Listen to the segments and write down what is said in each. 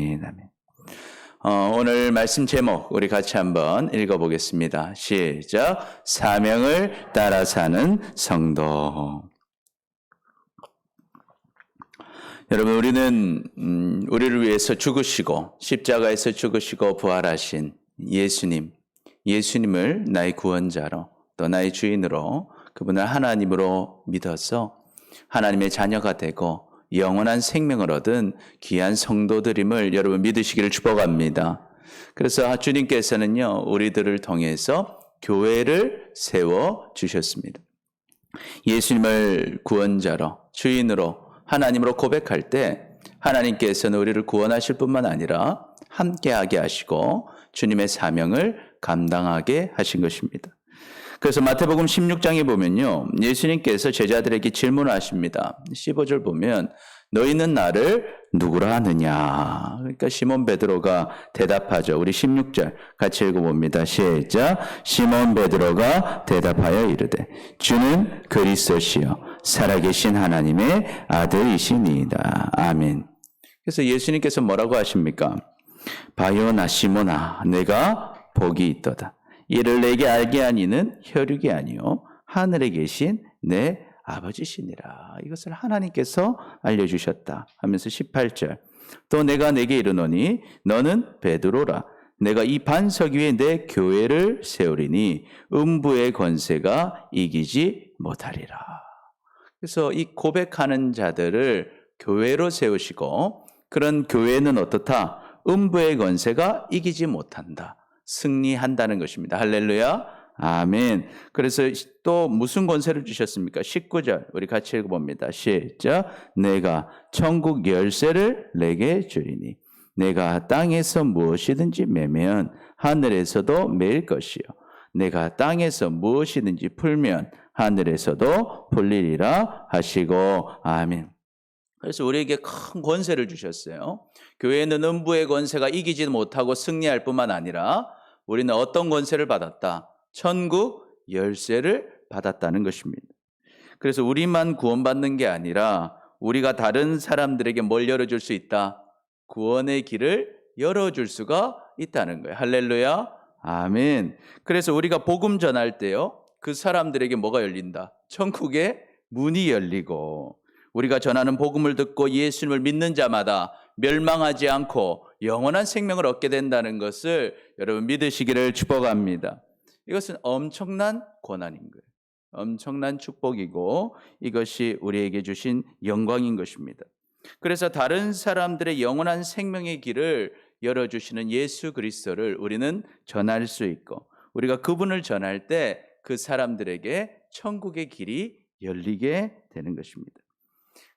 아멘. 오늘 말씀 제목 우리 같이 한번 읽어보겠습니다. 시작. 사명을 따라 사는 성도. 여러분, 우리는 우리를 위해서 죽으시고 십자가에서 죽으시고 부활하신 예수님을 나의 구원자로 또 나의 주인으로 그분을 하나님으로 믿어서 하나님의 자녀가 되고 영원한 생명을 얻은 귀한 성도들임을 여러분 믿으시기를 축복합니다. 그래서 주님께서는요, 우리들을 통해서 교회를 세워 주셨습니다. 예수님을 구원자로, 주인으로, 하나님으로 고백할 때 하나님께서는 우리를 구원하실 뿐만 아니라 함께하게 하시고 주님의 사명을 감당하게 하신 것입니다. 그래서 마태복음 16장에 보면요, 예수님께서 제자들에게 질문을 하십니다. 15절 보면 너희는 나를 누구라 하느냐. 그러니까 시몬 베드로가 대답하죠. 우리 16절 같이 읽어봅니다. 시작. 시몬 베드로가 대답하여 이르되 주는 그리스도시요 살아계신 하나님의 아들이시니이다. 아멘. 그래서 예수님께서 뭐라고 하십니까? 바요나 시몬아 내가 복이 있도다. 이를 내게 알게 한 이는 혈육이 아니요 하늘에 계신 내 아버지시니라. 이것을 하나님께서 알려주셨다 하면서 18절 또 내가 내게 이르노니 너는 베드로라. 내가 이 반석 위에 내 교회를 세우리니 음부의 권세가 이기지 못하리라. 그래서 이 고백하는 자들을 교회로 세우시고 그런 교회는 어떻다? 음부의 권세가 이기지 못한다. 승리한다는 것입니다. 할렐루야. 아멘. 그래서 또 무슨 권세를 주셨습니까? 19절 우리 같이 읽어봅니다. 시작. 내가 천국 열쇠를 내게 주리니 내가 땅에서 무엇이든지 매면 하늘에서도 매일 것이요 내가 땅에서 무엇이든지 풀면 하늘에서도 풀리리라 하시고 아멘. 그래서 우리에게 큰 권세를 주셨어요. 교회는 음부의 권세가 이기지 못하고 승리할 뿐만 아니라 우리는 어떤 권세를 받았다? 천국 열쇠를 받았다는 것입니다. 그래서 우리만 구원받는 게 아니라 우리가 다른 사람들에게 뭘 열어줄 수 있다? 구원의 길을 열어줄 수가 있다는 거예요. 할렐루야. 아멘. 그래서 우리가 복음 전할 때요, 그 사람들에게 뭐가 열린다? 천국의 문이 열리고 우리가 전하는 복음을 듣고 예수님을 믿는 자마다 멸망하지 않고 영원한 생명을 얻게 된다는 것을 여러분 믿으시기를 축복합니다. 이것은 엄청난 고난인 거예요. 엄청난 축복이고 이것이 우리에게 주신 영광인 것입니다. 그래서 다른 사람들의 영원한 생명의 길을 열어주시는 예수 그리스도를 우리는 전할 수 있고 우리가 그분을 전할 때 그 사람들에게 천국의 길이 열리게 되는 것입니다.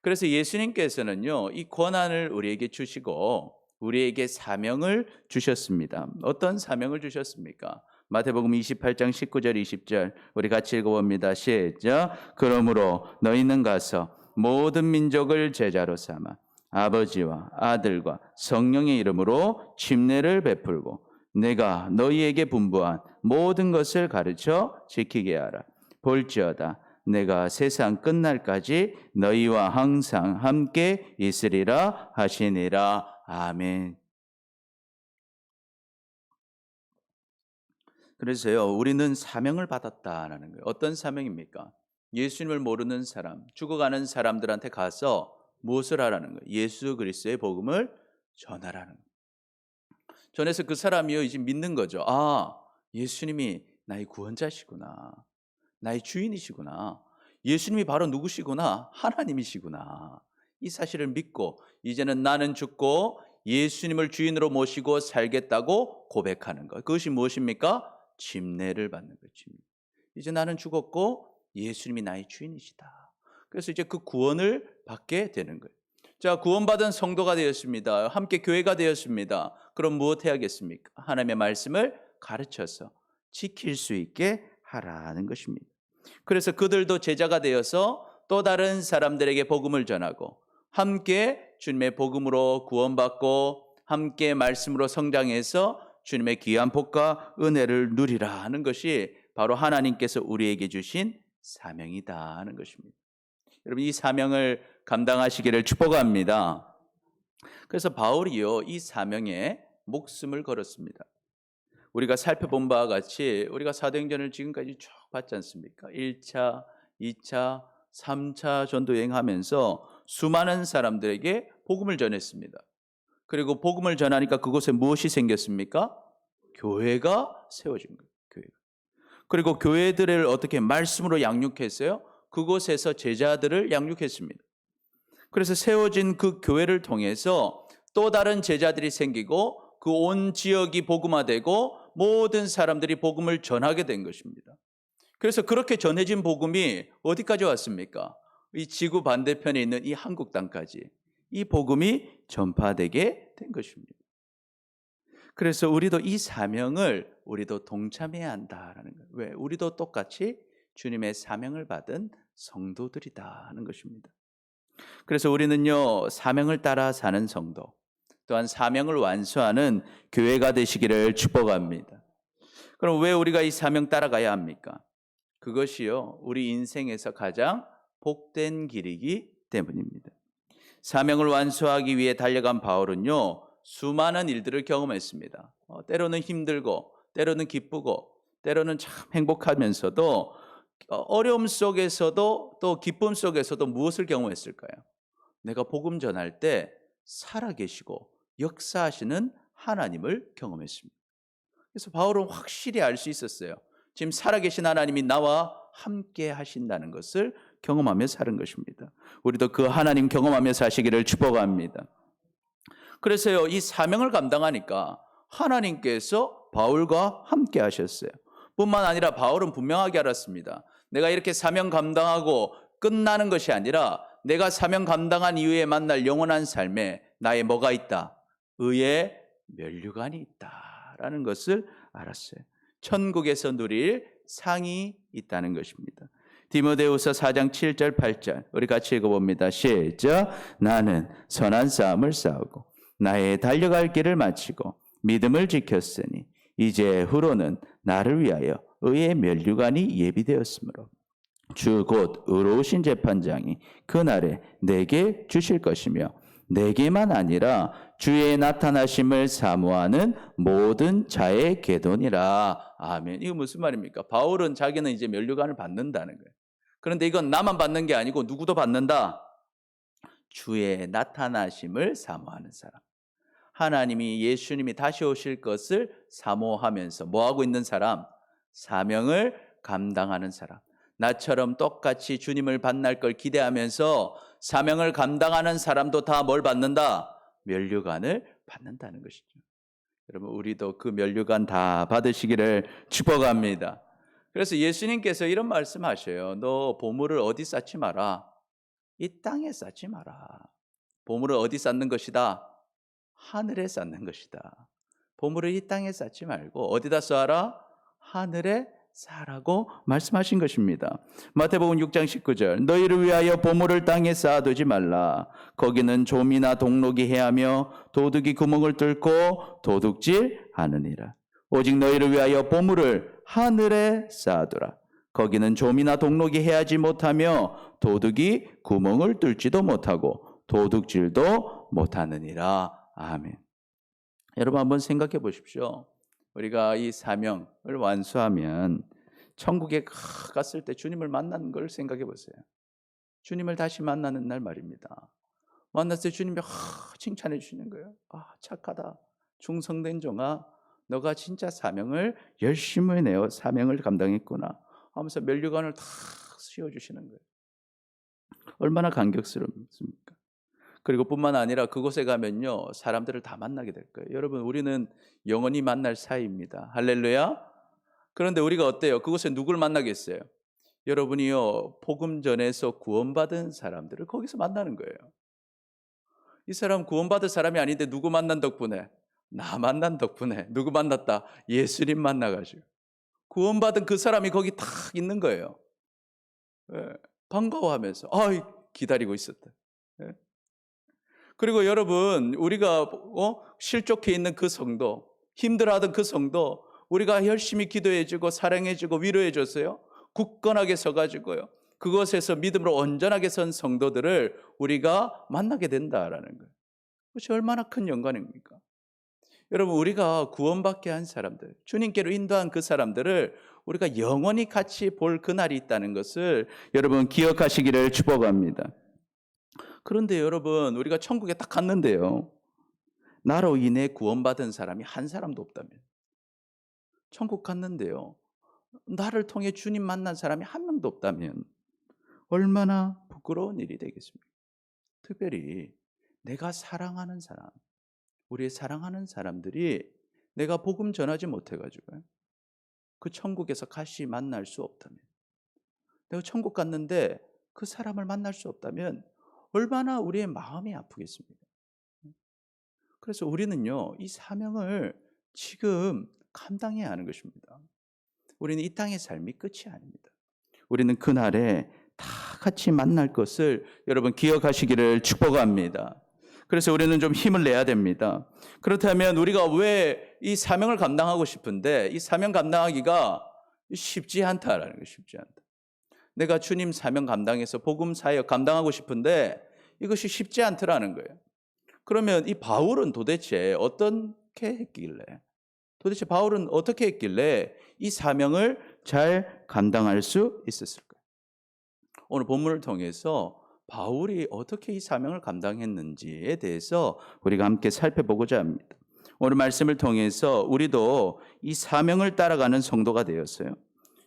그래서 예수님께서는요, 이 권한을 우리에게 주시고 우리에게 사명을 주셨습니다. 어떤 사명을 주셨습니까? 마태복음 28장 19절 20절 우리 같이 읽어봅니다. 시작. 그러므로 너희는 가서 모든 민족을 제자로 삼아 아버지와 아들과 성령의 이름으로 침례를 베풀고 내가 너희에게 분부한 모든 것을 가르쳐 지키게 하라. 볼지어다 내가 세상 끝날까지 너희와 항상 함께 있으리라 하시니라. 아멘. 그래서요, 우리는 사명을 받았다라는 거예요. 어떤 사명입니까? 예수님을 모르는 사람, 죽어가는 사람들한테 가서 무엇을 하라는 거예요? 예수 그리스도의 복음을 전하라는 거예요. 전해서 그 사람이요, 이제 믿는 거죠. 아, 예수님이 나의 구원자시구나. 나의 주인이시구나. 예수님이 바로 누구시구나? 하나님이시구나. 이 사실을 믿고 이제는 나는 죽고 예수님을 주인으로 모시고 살겠다고 고백하는 것. 그것이 무엇입니까? 침례를 받는 거죠. 이제 나는 죽었고 예수님이 나의 주인이시다. 그래서 이제 그 구원을 받게 되는 거예요. 자, 구원받은 성도가 되었습니다. 함께 교회가 되었습니다. 그럼 무엇 해야겠습니까? 하나님의 말씀을 가르쳐서 지킬 수 있게 하라는 것입니다. 그래서 그들도 제자가 되어서 또 다른 사람들에게 복음을 전하고 함께 주님의 복음으로 구원받고 함께 말씀으로 성장해서 주님의 귀한 복과 은혜를 누리라 하는 것이 바로 하나님께서 우리에게 주신 사명이다 하는 것입니다. 여러분 이 사명을 감당하시기를 축복합니다. 그래서 바울이요, 이 사명에 목숨을 걸었습니다. 우리가 살펴본 바와 같이 우리가 사도행전을 지금까지 쭉 봤지 않습니까? 1차, 2차, 3차 전도 여행하면서 수많은 사람들에게 복음을 전했습니다. 그리고 복음을 전하니까 그곳에 무엇이 생겼습니까? 교회가 세워진 거예요. 교회가. 그리고 교회들을 어떻게 말씀으로 양육했어요? 그곳에서 제자들을 양육했습니다. 그래서 세워진 그 교회를 통해서 또 다른 제자들이 생기고 그 온 지역이 복음화되고 모든 사람들이 복음을 전하게 된 것입니다. 그래서 그렇게 전해진 복음이 어디까지 왔습니까? 이 지구 반대편에 있는 이 한국 땅까지 이 복음이 전파되게 된 것입니다. 그래서 우리도 이 사명을 우리도 동참해야 한다라는 거예요. 왜? 우리도 똑같이 주님의 사명을 받은 성도들이다 하는 것입니다. 그래서 우리는요, 사명을 따라 사는 성도, 또한 사명을 완수하는 교회가 되시기를 축복합니다. 그럼 왜 우리가 이 사명 따라가야 합니까? 그것이요, 우리 인생에서 가장 복된 길이기 때문입니다. 사명을 완수하기 위해 달려간 바울은요, 수많은 일들을 경험했습니다. 때로는 힘들고, 때로는 기쁘고, 때로는 참 행복하면서도 어려움 속에서도 또 기쁨 속에서도 무엇을 경험했을까요? 내가 복음 전할 때 살아계시고 역사하시는 하나님을 경험했습니다. 그래서 바울은 확실히 알 수 있었어요. 지금 살아계신 하나님이 나와 함께 하신다는 것을 경험하며 사는 것입니다. 우리도 그 하나님 경험하며 사시기를 축복합니다. 그래서요, 이 사명을 감당하니까 하나님께서 바울과 함께 하셨어요. 뿐만 아니라 바울은 분명하게 알았습니다. 내가 이렇게 사명 감당하고 끝나는 것이 아니라 내가 사명 감당한 이후에 만날 영원한 삶에 나의 뭐가 있다? 의의 면류관이 있다라는 것을 알았어요. 천국에서 누릴 상이 있다는 것입니다. 디모데후서 4장 7절 8절 우리 같이 읽어봅니다. 시작. 나는 선한 싸움을 싸우고 나의 달려갈 길을 마치고 믿음을 지켰으니 이제 후로는 나를 위하여 의의 면류관이 예비되었으므로 주 곧 의로우신 재판장이 그날에 내게 주실 것이며 내게만 아니라 주의 나타나심을 사모하는 모든 자의 계도니라. 아멘. 이거 무슨 말입니까? 바울은 자기는 이제 면류관을 받는다는 거예요. 그런데 이건 나만 받는 게 아니고 누구도 받는다. 주의 나타나심을 사모하는 사람. 하나님이 예수님이 다시 오실 것을 사모하면서 뭐하고 있는 사람? 사명을 감당하는 사람. 나처럼 똑같이 주님을 만날 걸 기대하면서 사명을 감당하는 사람도 다 뭘 받는다? 면류관을 받는다는 것이죠. 여러분 우리도 그 면류관 다 받으시기를 축복합니다. 그래서 예수님께서 이런 말씀하셔요. 너 보물을 어디 쌓지 마라. 이 땅에 쌓지 마라. 보물을 어디 쌓는 것이다? 하늘에 쌓는 것이다. 보물을 이 땅에 쌓지 말고 어디다 쌓아라? 하늘에 쌓으라고 말씀하신 것입니다. 마태복음 6장 19절 너희를 위하여 보물을 땅에 쌓아두지 말라. 거기는 좀이나 동록이 해하며 도둑이 구멍을 뚫고 도둑질 하느니라. 오직 너희를 위하여 보물을 하늘에 쌓아두라. 거기는 좀이나 동록이 해하지 못하며 도둑이 구멍을 뚫지도 못하고 도둑질도 못하느니라. 아멘. 여러분 한번 생각해 보십시오. 우리가 이 사명을 완수하면 천국에 갔을 때 주님을 만나는 걸 생각해 보세요. 주님을 다시 만나는 날 말입니다. 만났을 때 주님이 칭찬해 주시는 거예요. 착하다. 충성된 종아. 너가 진짜 사명을 열심히 내어 사명을 감당했구나 하면서 면류관을 다 씌워주시는 거예요. 얼마나 감격스럽습니까? 그리고 뿐만 아니라 그곳에 가면요 사람들을 다 만나게 될 거예요. 여러분 우리는 영원히 만날 사이입니다. 할렐루야. 그런데 우리가 어때요? 그곳에 누굴 만나겠어요? 여러분이요 복음 전에서 구원받은 사람들을 거기서 만나는 거예요. 이 사람 구원받은 사람이 아닌데 누구 만난 덕분에? 나 만난 덕분에. 누구 만났다? 예수님 만나가지고 구원받은 그 사람이 거기 딱 있는 거예요. 반가워하면서 기다리고 있었다. 그리고 여러분 우리가 실족해 있는 그 성도, 힘들어하던 그 성도 우리가 열심히 기도해주고 사랑해주고 위로해줬어요. 굳건하게 서가지고요 그것에서 믿음으로 온전하게 선 성도들을 우리가 만나게 된다라는 거예요. 그것이 얼마나 큰 영광입니까? 여러분, 우리가 구원받게 한 사람들, 주님께로 인도한 그 사람들을 우리가 영원히 같이 볼 그날이 있다는 것을 여러분 기억하시기를 축복합니다. 그런데 여러분, 우리가 천국에 딱 갔는데요, 나로 인해 구원받은 사람이 한 사람도 없다면, 천국 갔는데요, 나를 통해 주님 만난 사람이 한 명도 없다면 얼마나 부끄러운 일이 되겠습니까? 특별히 내가 사랑하는 사람, 우리의 사랑하는 사람들이 내가 복음 전하지 못해가지고 그 천국에서 같이 만날 수 없다면, 내가 천국 갔는데 그 사람을 만날 수 없다면 얼마나 우리의 마음이 아프겠습니까? 그래서 우리는요, 이 사명을 지금 감당해야 하는 것입니다. 우리는 이 땅의 삶이 끝이 아닙니다. 우리는 그날에 다 같이 만날 것을 여러분 기억하시기를 축복합니다. 그래서 우리는 좀 힘을 내야 됩니다. 그렇다면 우리가 왜 이 사명을 감당하고 싶은데 이 사명 감당하기가 쉽지 않다라는 거, 쉽지 않다. 내가 주님 사명 감당해서 복음 사역 감당하고 싶은데 이것이 쉽지 않더라는 거예요. 그러면 이 바울은 도대체 어떻게 했길래, 도대체 바울은 어떻게 했길래 이 사명을 잘 감당할 수 있었을까요? 오늘 본문을 통해서 바울이 어떻게 이 사명을 감당했는지에 대해서 우리가 함께 살펴보고자 합니다. 오늘 말씀을 통해서 우리도 이 사명을 따라가는 성도가 되었어요.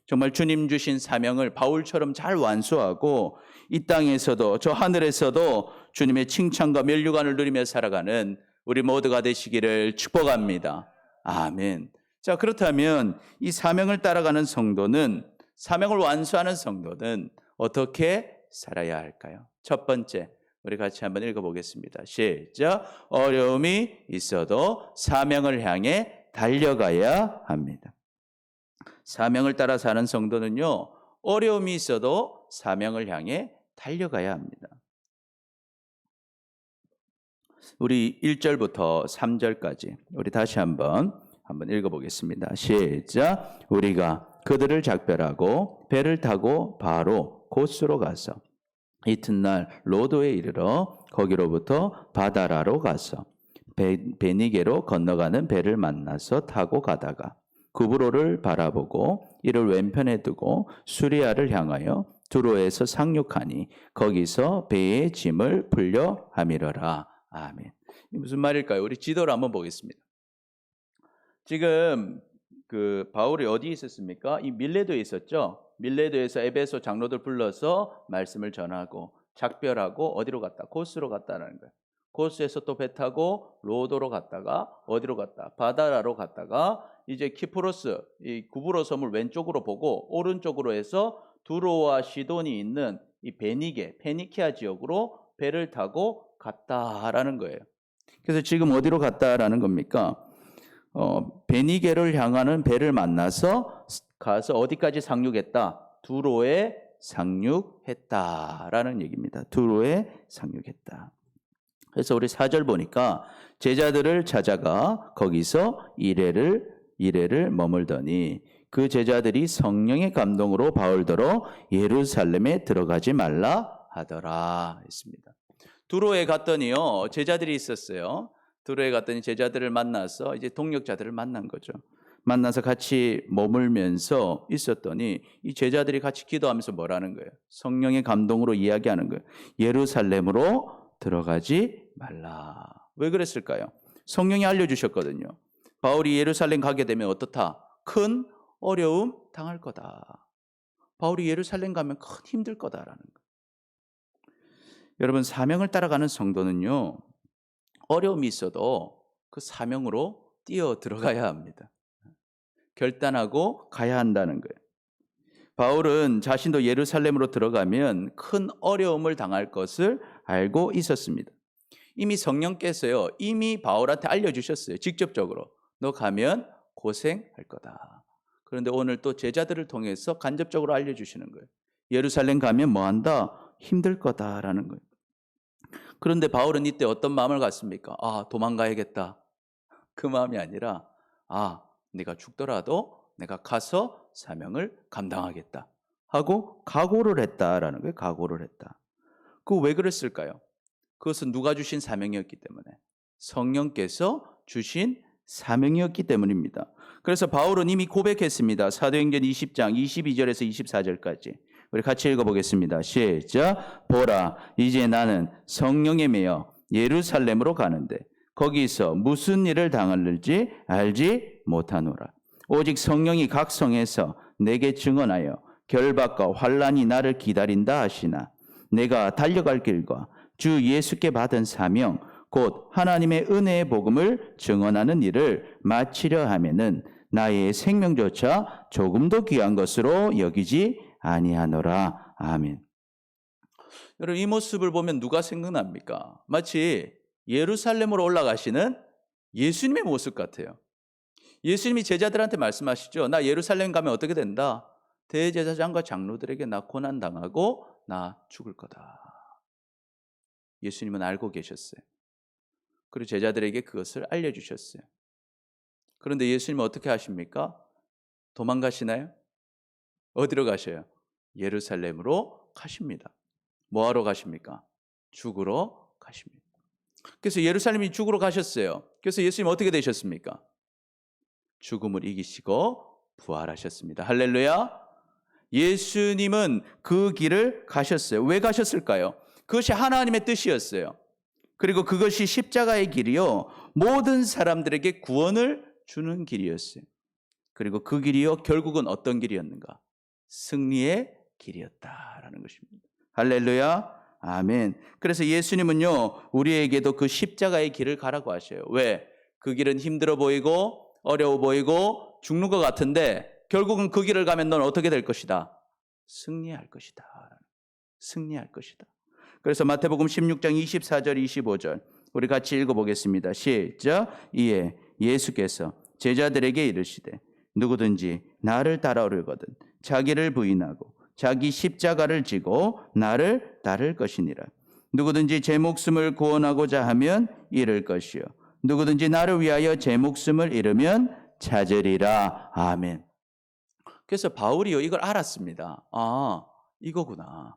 정말 주님 주신 사명을 바울처럼 잘 완수하고 이 땅에서도 저 하늘에서도 주님의 칭찬과 면류관을 누리며 살아가는 우리 모두가 되시기를 축복합니다. 아멘. 자, 그렇다면 이 사명을 따라가는 성도는, 사명을 완수하는 성도는 어떻게 살아야 할까요? 첫 번째, 우리 같이 한번 읽어보겠습니다. 시작. 어려움이 있어도 사명을 향해 달려가야 합니다. 사명을 따라 사는 성도는요, 어려움이 있어도 사명을 향해 달려가야 합니다. 우리 1절부터 3절까지 우리 다시 한번 읽어보겠습니다. 시작. 우리가 그들을 작별하고 배를 타고 바로 고스로 가서 이튿날 로도에 이르러 거기로부터 바다라로 가서 베니게로 건너가는 배를 만나서 타고 가다가 구브로를 바라보고 이를 왼편에 두고 수리아를 향하여 두로에서 상륙하니 거기서 배의 짐을 풀려 함이러라. 아멘. 이 무슨 말일까요? 우리 지도를 한번 보겠습니다. 지금 그 바울이 어디 있었습니까? 이 밀레도에 있었죠. 밀레도에서 에베소 장로들 불러서 말씀을 전하고 작별하고 어디로 갔다? 고스로 갔다라는 거예요. 고스에서 또 배 타고 로도로 갔다가 어디로 갔다? 바다라로 갔다가 이제 키프로스, 이 구브로 섬을 왼쪽으로 보고 오른쪽으로 해서 두로와 시돈이 있는 이 베니게, 페니키아 지역으로 배를 타고 갔다라는 거예요. 그래서 지금 어디로 갔다라는 겁니까? 베니게를 향하는 배를 만나서 가서 어디까지 상륙했다? 두로에 상륙했다라는 얘기입니다. 두로에 상륙했다. 그래서 우리 4절 보니까 제자들을 찾아가 거기서 이래를 머물더니 그 제자들이 성령의 감동으로 바울더러 예루살렘에 들어가지 말라 하더라 했습니다. 두로에 갔더니요, 제자들이 있었어요. 두로에 갔더니 제자들을 만나서 이제 동역자들을 만난 거죠. 만나서 같이 머물면서 있었더니 이 제자들이 같이 기도하면서 뭐라는 거예요? 성령의 감동으로 이야기하는 거예요. 예루살렘으로 들어가지 말라. 왜 그랬을까요? 성령이 알려주셨거든요. 바울이 예루살렘 가게 되면 어떻다? 큰 어려움 당할 거다. 바울이 예루살렘 가면 큰 힘들 거다라는 거예요. 여러분, 사명을 따라가는 성도는요, 어려움이 있어도 그 사명으로 뛰어 들어가야 합니다. 결단하고 가야 한다는 거예요. 바울은 자신도 예루살렘으로 들어가면 큰 어려움을 당할 것을 알고 있었습니다. 이미 성령께서요, 이미 바울한테 알려주셨어요. 직접적으로. 너 가면 고생할 거다. 그런데 오늘 또 제자들을 통해서 간접적으로 알려주시는 거예요. 예루살렘 가면 뭐 한다? 힘들 거다라는 거예요. 그런데 바울은 이때 어떤 마음을 갖습니까? 아, 도망가야겠다. 그 마음이 아니라, 아, 내가 죽더라도 내가 가서 사명을 감당하겠다 하고 각오를 했다라는 거예요. 각오를 했다. 그 왜 그랬을까요? 그것은 누가 주신 사명이었기 때문에, 성령께서 주신 사명이었기 때문입니다. 그래서 바울은 이미 고백했습니다. 사도행전 20장 22절에서 24절까지. 우리 같이 읽어보겠습니다. 시작. 보라, 이제 나는 성령에 매여 예루살렘으로 가는데 거기서 무슨 일을 당할지 알지 못하노라. 오직 성령이 각 성에서 내게 증언하여 결박과 환난이 나를 기다린다 하시나 내가 달려갈 길과 주 예수께 받은 사명 곧 하나님의 은혜의 복음을 증언하는 일을 마치려 하면은 나의 생명조차 조금도 귀한 것으로 여기지 아니하노라. 아멘. 여러분, 이 모습을 보면 누가 생각납니까? 마치 예루살렘으로 올라가시는 예수님의 모습 같아요. 예수님이 제자들한테 말씀하시죠. 나 예루살렘 가면 어떻게 된다? 대제사장과 장로들에게 나 고난 당하고 나 죽을 거다. 예수님은 알고 계셨어요. 그리고 제자들에게 그것을 알려주셨어요. 그런데 예수님은 어떻게 하십니까? 도망가시나요? 어디로 가셔요? 예루살렘으로 가십니다. 뭐하러 가십니까? 죽으러 가십니다. 그래서 예루살렘이 죽으러 가셨어요. 그래서 예수님 어떻게 되셨습니까? 죽음을 이기시고 부활하셨습니다. 할렐루야. 예수님은 그 길을 가셨어요. 왜 가셨을까요? 그것이 하나님의 뜻이었어요. 그리고 그것이 십자가의 길이요, 모든 사람들에게 구원을 주는 길이었어요. 그리고 그 길이요, 결국은 어떤 길이었는가? 승리의 길이었다라는 것입니다. 할렐루야. 아멘. 그래서 예수님은요, 우리에게도 그 십자가의 길을 가라고 하셔요. 왜? 그 길은 힘들어 보이고 어려워 보이고 죽는 것 같은데 결국은 그 길을 가면 넌 어떻게 될 것이다? 승리할 것이다. 승리할 것이다. 그래서 마태복음 16장 24절 25절 우리 같이 읽어보겠습니다. 시작. 이에 예수께서 제자들에게 이르시되 누구든지 나를 따라오려거든 자기를 부인하고 자기 십자가를 지고 나를 따를 것이니라. 누구든지 제 목숨을 구원하고자 하면 잃을 것이요 누구든지 나를 위하여 제 목숨을 잃으면 찾으리라. 아멘. 그래서 바울이요, 이걸 알았습니다. 아, 이거구나.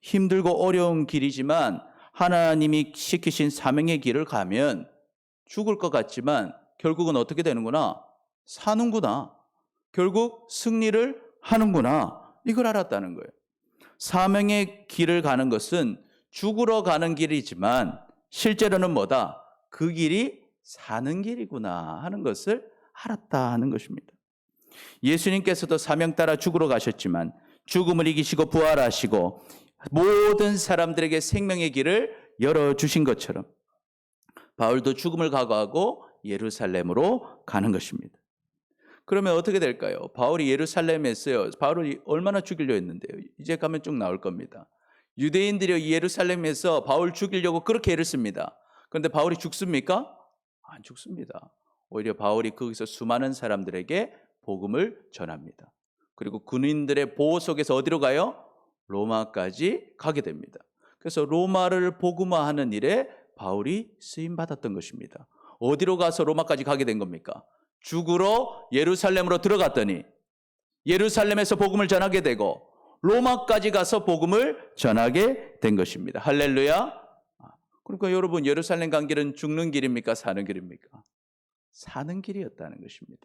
힘들고 어려운 길이지만 하나님이 시키신 사명의 길을 가면 죽을 것 같지만 결국은 어떻게 되는구나? 사는구나. 결국 승리를 하는구나. 이걸 알았다는 거예요. 사명의 길을 가는 것은 죽으러 가는 길이지만 실제로는 뭐다? 그 길이 사는 길이구나 하는 것을 알았다 하는 것입니다. 예수님께서도 사명 따라 죽으러 가셨지만 죽음을 이기시고 부활하시고 모든 사람들에게 생명의 길을 열어주신 것처럼 바울도 죽음을 각오하고 예루살렘으로 가는 것입니다. 그러면 어떻게 될까요? 바울이 예루살렘에서요. 바울이 얼마나 죽이려 했는데요. 이제 가면 쭉 나올 겁니다. 유대인들이 예루살렘에서 바울 죽이려고 그렇게 애를 씁니다. 그런데 바울이 죽습니까? 안 죽습니다. 오히려 바울이 거기서 수많은 사람들에게 복음을 전합니다. 그리고 군인들의 보호 속에서 어디로 가요? 로마까지 가게 됩니다. 그래서 로마를 복음화하는 일에 바울이 쓰임받았던 것입니다. 어디로 가서 로마까지 가게 된 겁니까? 죽으러 예루살렘으로 들어갔더니 예루살렘에서 복음을 전하게 되고 로마까지 가서 복음을 전하게 된 것입니다. 할렐루야. 그러니까 여러분, 예루살렘 간 길은 죽는 길입니까? 사는 길입니까? 사는 길이었다는 것입니다.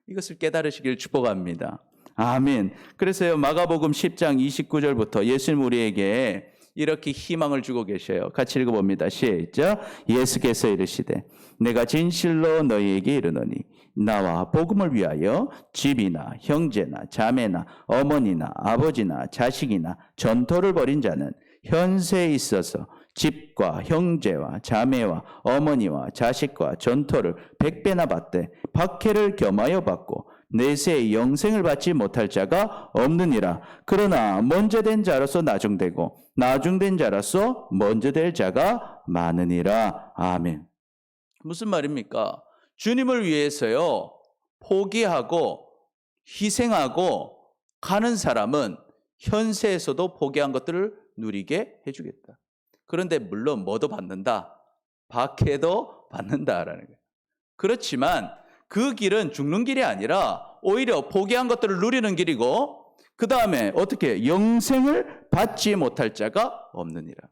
이것을 깨달으시길 축복합니다. 아멘. 그래서요, 마가복음 10장 29절부터 예수님 우리에게 이렇게 희망을 주고 계셔요. 같이 읽어봅니다. 시작. 예수께서 이르시되 내가 진실로 너희에게 이르노니 나와 복음을 위하여 집이나 형제나 자매나 어머니나 아버지나 자식이나 전토를 벌인 자는 현세에 있어서 집과 형제와 자매와 어머니와 자식과 전토를 100배나 받되 박해를 겸하여 받고 내세의 영생을 받지 못할 자가 없느니라. 그러나 먼저 된 자로서 나중되고 나중된 자로서 먼저 될 자가 많으니라. 아멘. 무슨 말입니까? 주님을 위해서요, 포기하고 희생하고 가는 사람은 현세에서도 포기한 것들을 누리게 해주겠다. 그런데 물론 뭐도 받는다? 박해도 받는다라는 거예요. 그렇지만 그 길은 죽는 길이 아니라 오히려 포기한 것들을 누리는 길이고 그 다음에 어떻게 영생을 받지 못할 자가 없느니라.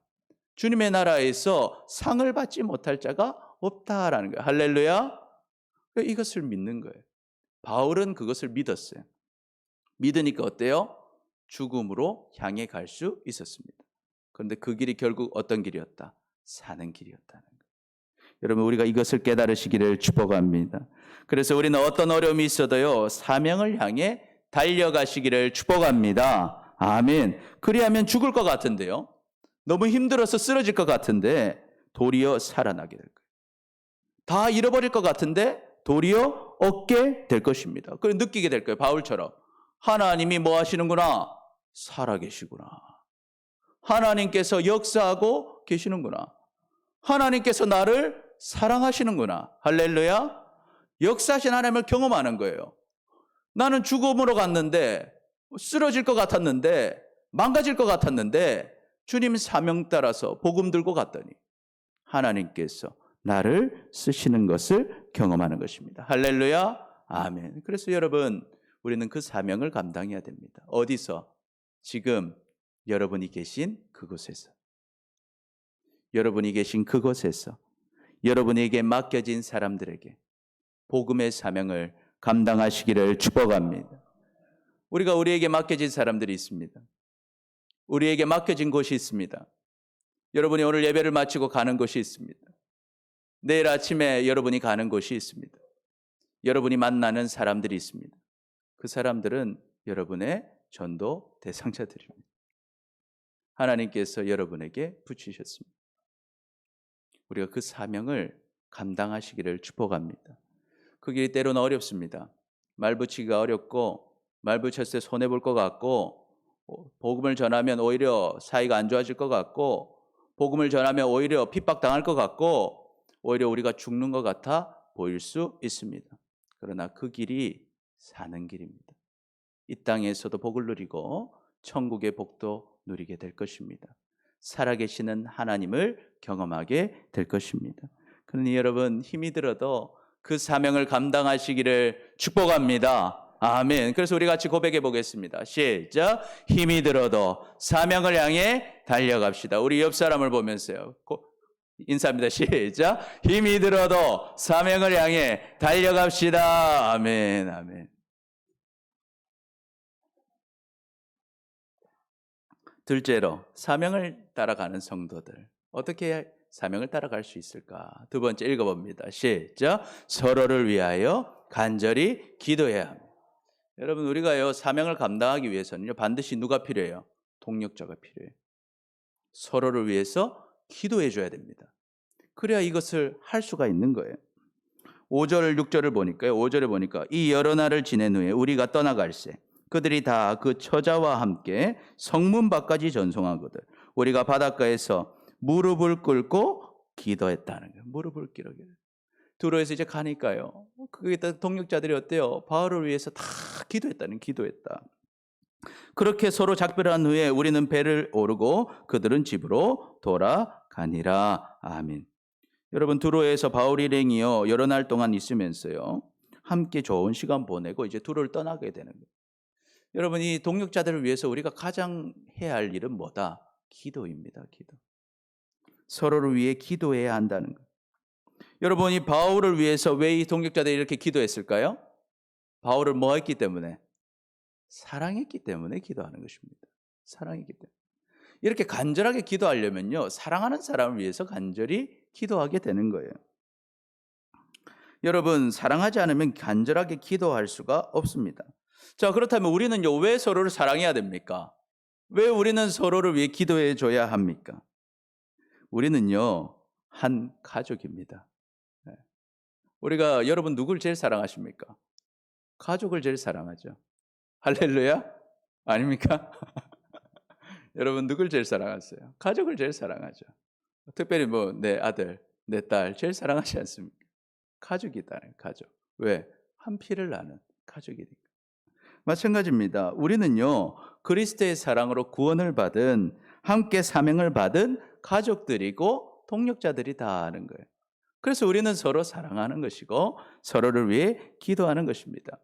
주님의 나라에서 상을 받지 못할 자가 없다라는 거예요. 할렐루야. 이것을 믿는 거예요. 바울은 그것을 믿었어요. 믿으니까 어때요? 죽음으로 향해 갈 수 있었습니다. 그런데 그 길이 결국 어떤 길이었다? 사는 길이었다는 거예요. 여러분, 우리가 이것을 깨달으시기를 축복합니다. 그래서 우리는 어떤 어려움이 있어도요, 사명을 향해 달려가시기를 축복합니다. 아멘. 그리하면 죽을 것 같은데요, 너무 힘들어서 쓰러질 것 같은데 도리어 살아나게 될 거예요. 다 잃어버릴 것 같은데 도리어 얻게 될 것입니다. 그걸 느끼게 될 거예요. 바울처럼 하나님이 뭐 하시는구나? 살아계시구나. 하나님께서 역사하고 계시는구나. 하나님께서 나를 사랑하시는구나. 할렐루야. 역사하신 하나님을 경험하는 거예요. 나는 죽음으로 갔는데, 쓰러질 것 같았는데, 망가질 것 같았는데 주님 사명 따라서 복음 들고 갔더니 하나님께서 나를 쓰시는 것을 경험하는 것입니다. 할렐루야. 아멘. 그래서 여러분, 우리는 그 사명을 감당해야 됩니다. 어디서? 지금 여러분이 계신 그곳에서. 여러분이 계신 그곳에서 여러분에게 맡겨진 사람들에게 복음의 사명을 감당하시기를 축복합니다. 우리가 우리에게 맡겨진 사람들이 있습니다. 우리에게 맡겨진 곳이 있습니다. 여러분이 오늘 예배를 마치고 가는 곳이 있습니다. 내일 아침에 여러분이 가는 곳이 있습니다. 여러분이 만나는 사람들이 있습니다. 그 사람들은 여러분의 전도 대상자들입니다. 하나님께서 여러분에게 붙이셨습니다. 우리가 그 사명을 감당하시기를 축복합니다. 그 길이 때로는 어렵습니다. 말 붙이기가 어렵고, 말 붙였을 때 손해볼 것 같고, 복음을 전하면 오히려 사이가 안 좋아질 것 같고, 복음을 전하면 오히려 핍박당할 것 같고, 오히려 우리가 죽는 것 같아 보일 수 있습니다. 그러나 그 길이 사는 길입니다. 이 땅에서도 복을 누리고 천국의 복도 누리게 될 것입니다. 살아계시는 하나님을 경험하게 될 것입니다. 그러니 여러분, 힘이 들어도 그 사명을 감당하시기를 축복합니다. 아멘. 그래서 우리 같이 고백해 보겠습니다. 시작. 힘이 들어도 사명을 향해 달려갑시다. 우리 옆 사람을 보면서요, 인사합니다. 시작. 힘이 들어도 사명을 향해 달려갑시다. 아멘. 아멘. 둘째로, 사명을 따라가는 성도들, 어떻게 사명을 따라갈 수 있을까? 두 번째 읽어봅니다. 시작. 서로를 위하여 간절히 기도해야 합니다. 여러분, 우리가요, 사명을 감당하기 위해서는요, 반드시 누가 필요해요? 동력자가 필요해요. 서로를 위해서 기도해 줘야 됩니다. 그래야 이것을 할 수가 있는 거예요. 5절, 6절을 보니까요, 5절에 보니까 이 여러 날을 지낸 후에 우리가 떠나갈새 그들이 다 그 처자와 함께 성문 밖까지 전송하거든 우리가 바닷가에서 무릎을 꿇고 기도했다는 거예요. 무릎을 꿇게. 두로에서 이제 가니까요, 그게 동력자들이 어때요? 바울을 위해서 다 기도했다. 그렇게 서로 작별한 후에 우리는 배를 오르고 그들은 집으로 돌아가니라. 아멘. 여러분, 두로에서 바울 일행이요, 여러 날 동안 있으면서요, 함께 좋은 시간 보내고 이제 두로를 떠나게 되는 거예요. 여러분, 이 동력자들을 위해서 우리가 가장 해야 할 일은 뭐다? 기도입니다. 기도. 서로를 위해 기도해야 한다는 거예요. 여러분이 바울을 위해서 왜 이 동력자들이 이렇게 기도했을까요? 바울을 뭐 했기 때문에? 사랑했기 때문에 기도하는 것입니다. 사랑했기 때문에. 이렇게 간절하게 기도하려면요, 사랑하는 사람을 위해서 간절히 기도하게 되는 거예요. 여러분, 사랑하지 않으면 간절하게 기도할 수가 없습니다. 자, 그렇다면 우리는요, 왜 서로를 사랑해야 됩니까? 왜 우리는 서로를 위해 기도해 줘야 합니까? 우리는요, 한 가족입니다. 우리가, 여러분, 누굴 제일 사랑하십니까? 가족을 제일 사랑하죠. 할렐루야? 아닙니까? 여러분, 누굴 제일 사랑하세요? 가족을 제일 사랑하죠. 특별히 뭐 내 아들, 내 딸 제일 사랑하지 않습니까? 가족이다. 가족. 왜? 한 피를 나는 가족이니까. 마찬가지입니다. 우리는요, 그리스도의 사랑으로 구원을 받은, 함께 사명을 받은 가족들이고 동력자들이 다 하는 거예요. 그래서 우리는 서로 사랑하는 것이고 서로를 위해 기도하는 것입니다.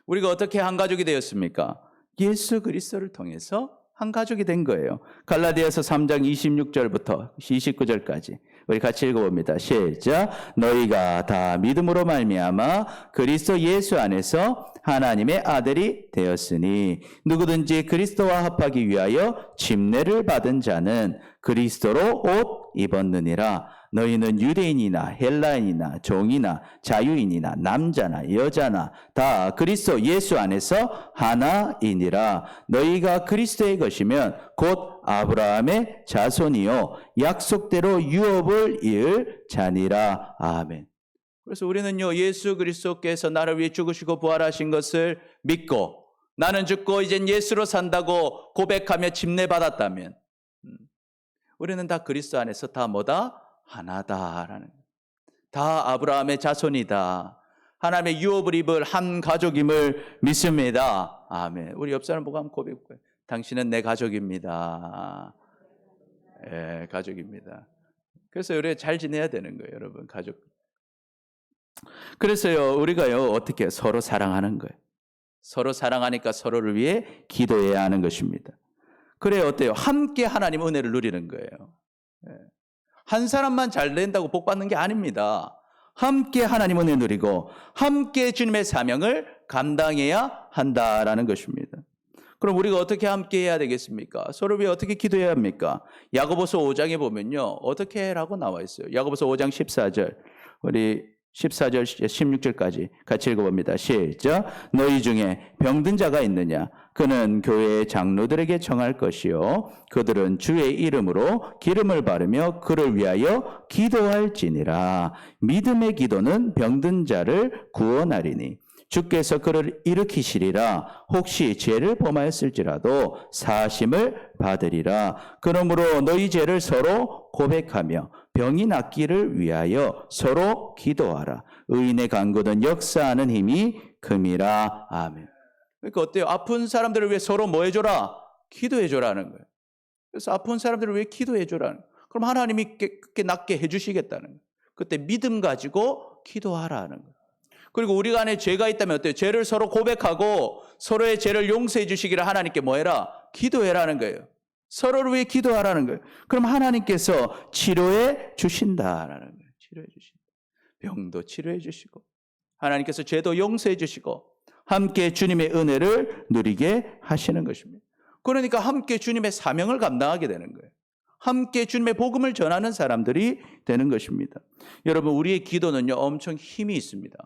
우리가 어떻게 한 가족이 되었습니까? 예수 그리스도를 통해서 한 가족이 된 거예요. 갈라디아서 3장 26절부터 29절까지 우리 같이 읽어봅니다. 시작. 너희가 다 믿음으로 말미암아 그리스도 예수 안에서 하나님의 아들이 되었으니 누구든지 그리스도와 합하기 위하여 침례를 받은 자는 그리스도로 옷 입었느니라. 너희는 유대인이나 헬라인이나 종이나 자유인이나 남자나 여자나 다 그리스도 예수 안에서 하나이니라. 너희가 그리스도의 것이면 곧 아브라함의 자손이요 약속대로 유업을 이을 자니라. 아멘. 그래서 우리는요, 예수 그리스도께서 나를 위해 죽으시고 부활하신 것을 믿고 나는 죽고 이젠 예수로 산다고 고백하며 침례받았다면 우리는 다 그리스도 안에서 다 뭐다? 하나다라는, 다 아브라함의 자손이다. 하나님의 유업을 입을 한 가족임을 믿습니다. 아멘. 우리 옆 사람 보고 한번 고백해요. 당신은 내 가족입니다. 예, 가족입니다. 그래서 우리가 잘 지내야 되는 거예요, 여러분. 가족. 그래서요, 우리가요, 어떻게 서로 사랑하는 거예요. 서로 사랑하니까 서로를 위해 기도해야 하는 것입니다. 그래 어때요? 함께 하나님 은혜를 누리는 거예요. 예. 한 사람만 잘 된다고 복 받는 게 아닙니다. 함께 하나님 은혜 누리고 함께 주님의 사명을 감당해야 한다라는 것입니다. 그럼 우리가 어떻게 함께 해야 되겠습니까? 서로 위해 어떻게 기도해야 합니까? 야고보서 5장에 보면요, 어떻게 해라고 나와 있어요. 야고보서 5장 14절 우리 14절 16절까지 같이 읽어봅니다. 시작. 너희 중에 병든 자가 있느냐? 그는 교회의 장로들에게 청할 것이요 그들은 주의 이름으로 기름을 바르며 그를 위하여 기도할지니라. 믿음의 기도는 병든 자를 구원하리니 주께서 그를 일으키시리라. 혹시 죄를 범하였을지라도 사심을 받으리라. 그러므로 너희 죄를 서로 고백하며 병이 낫기를 위하여 서로 기도하라. 의인의 간구는 역사하는 힘이 큼이라. 아멘. 그러니까 어때요? 아픈 사람들을 위해 서로 뭐 해줘라? 기도해줘라는 거예요. 그래서 아픈 사람들을 위해 기도해줘라는 거예요. 그럼 하나님이 그렇게 낫게 해주시겠다는 거예요. 그때 믿음 가지고 기도하라는 거예요. 그리고 우리가 안에 죄가 있다면 어때요? 죄를 서로 고백하고 서로의 죄를 용서해 주시기를 하나님께 뭐 해라? 기도해라는 거예요. 서로를 위해 기도하라는 거예요. 그럼 하나님께서 치료해 주신다라는 거예요. 치료해 주신다. 병도 치료해 주시고 하나님께서 죄도 용서해 주시고 함께 주님의 은혜를 누리게 하시는 것입니다. 그러니까 함께 주님의 사명을 감당하게 되는 거예요. 함께 주님의 복음을 전하는 사람들이 되는 것입니다. 여러분, 우리의 기도는요, 엄청 힘이 있습니다.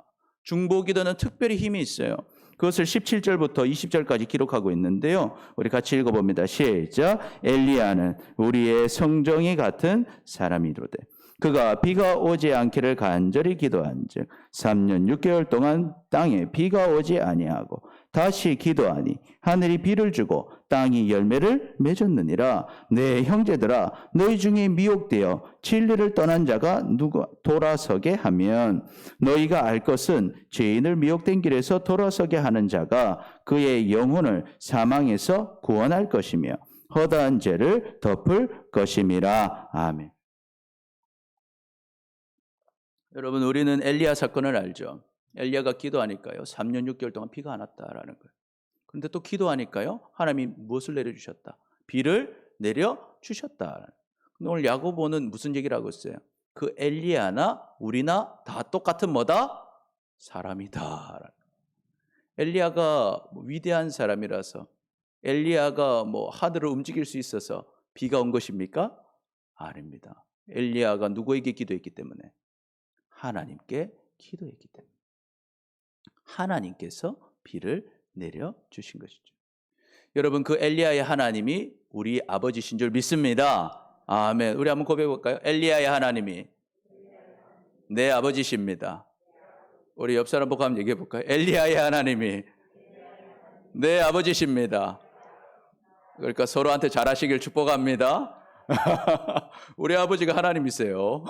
중보기도는 특별히 힘이 있어요. 그것을 17절부터 20절까지 기록하고 있는데요. 우리 같이 읽어봅니다. 시작. 엘리야는 우리의 성정이 같은 사람이로되 그가 비가 오지 않기를 간절히 기도한즉 3년 6개월 동안 땅에 비가 오지 아니하고 다시 기도하니 하늘이 비를 주고 땅이 열매를 맺었느니라. 내 형제들아, 너희 중에 미혹되어 진리를 떠난 자가 누가 돌아서게 하면 너희가 알 것은 죄인을 미혹된 길에서 돌아서게 하는 자가 그의 영혼을 사망에서 구원할 것이며 허다한 죄를 덮을 것임이라. 아멘. 여러분, 우리는 엘리야 사건을 알죠. 엘리야가 기도하니까요 3년 6개월 동안 비가 안 왔다라는 거예요. 그런데 또 기도하니까요 하나님이 무엇을 내려주셨다? 비를 내려주셨다. 근데 오늘 야고보는 무슨 얘기를 하고 있어요? 그 엘리야나 우리나 다 똑같은 뭐다? 사람이다. 엘리야가 위대한 사람이라서 엘리야가 하늘을 움직일 수 있어서 비가 온 것입니까? 아닙니다. 엘리야가 누구에게 기도했기 때문에? 하나님께 기도했기 때문에 하나님께서 비를 내려주신 것이죠. 여러분, 그 엘리야의 하나님이 우리 아버지신 줄 믿습니다. 아멘. 우리 한번 고백해 볼까요? 엘리야의 하나님이 내 아버지십니다. 우리 옆 사람 보고 한번 얘기해 볼까요? 엘리야의 하나님이 내 아버지십니다. 그러니까 서로한테 잘하시길 축복합니다. 우리 아버지가 하나님이세요.